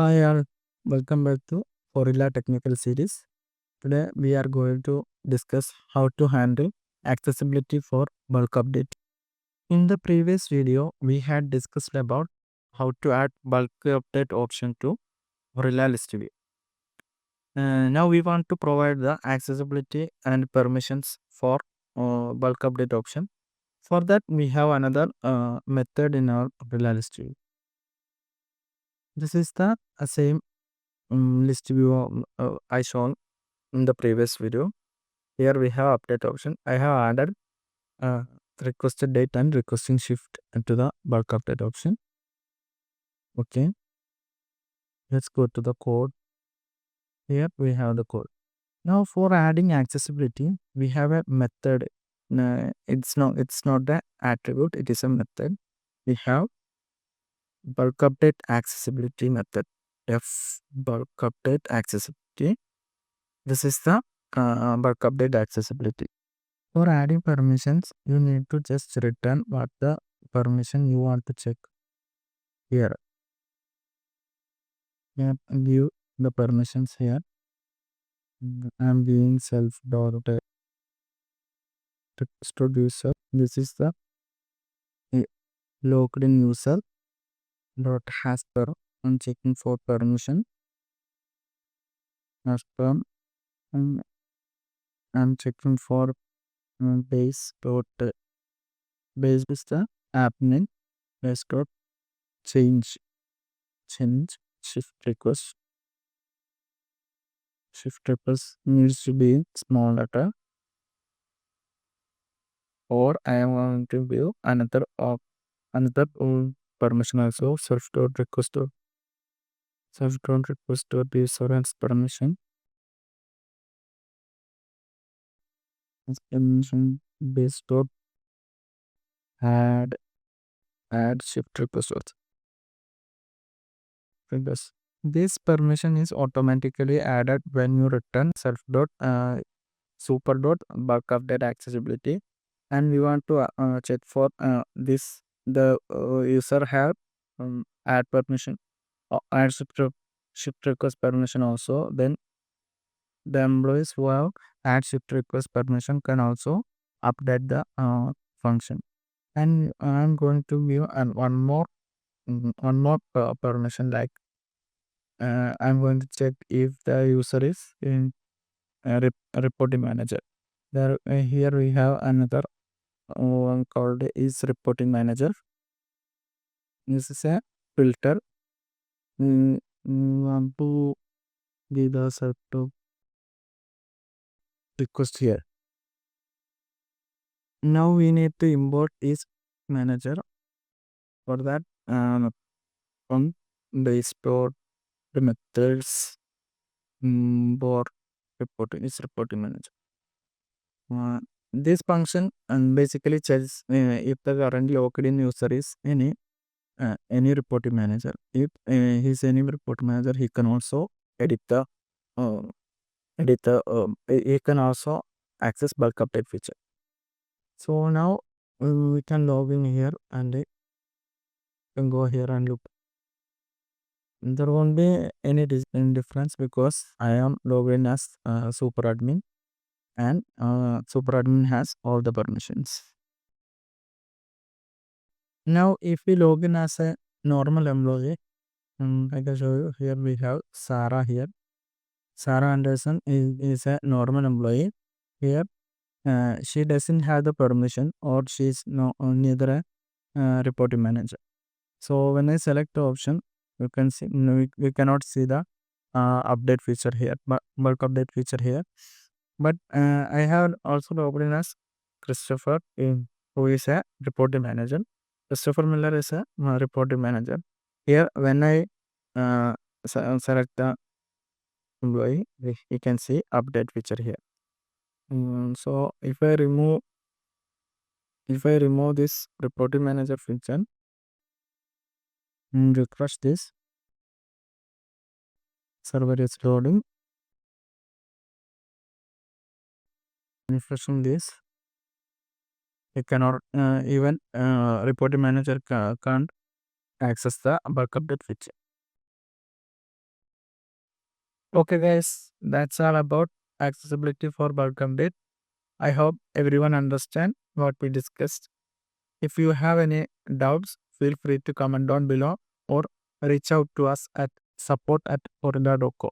Hi all, welcome back to Horilla Technical Series. Today we are going to discuss how to handle accessibility for bulk update. In the previous video, we had discussed about how to add bulk update option to Horilla List View. Now we want to provide the accessibility and permissions for bulk update option. For that, we have another method in our Horilla List View. This is the same list view I shown in the previous video. Here we have update option. I have added uh, requested date and requesting shift into the bulk update option. Okay, let's go to the code. Here we have the code. Now for adding accessibility, we have a method. It's not the attribute. It is a method. We have bulk update accessibility method. F bulk update accessibility. This is the bulk update accessibility. For adding permissions, you need to just return what the permission you want to check here. Give the permissions here. I'm giving self dot registered user. This is the logged in user dot has per. I'm checking for permission as per. And I'm checking for base dot base is the app name. Base dot change shift request. Shift request needs to be in small letter, or I am going to view another permission also. Self dot request dot be surrounds permission. Permission base dot add shift request also. Because this permission is automatically added when you return self dot super dot bulk update accessibility, and we want to check for this the user have add permission add shift request permission also. Then the employees who have add shift request permission can also update the function. And I'm going to give one more permission, like I'm going to check if the user is in reporting manager. There here we have another one called is reporting manager. This is a filter. Want to give the set to request here. Now we need to import is manager. For that, from the store the methods for reporting manager. This function and basically checks if the currently logged in user is any reporting manager. If he's any reporting manager, he can also edit the uh, he can also access bulk update feature. So now we can log in here and can go here and look. There won't be any difference because I am logged in as super admin, and super admin has all the permissions. Now if we log in as a normal employee, I can show you. Here we have Sarah here. Sarah Anderson is a normal employee. Here she doesn't have the permission, or she's neither a reporting manager. So when I select the option, you can see we cannot see the update feature here, but bulk update feature here. But I have also logged in as Christopher, who is a reporting manager. Christopher Miller is a reporting manager. Here, when I select the employee, you can see update feature here. So if I remove this reporting manager feature and refresh this, server is loading. Refreshing this, you cannot even reporting manager can't access the bulk update feature. Okay guys, that's all about accessibility for bulk update. I hope everyone understand what we discussed. If you have any doubts, feel free to comment down below or reach out to us at support@horilla.co.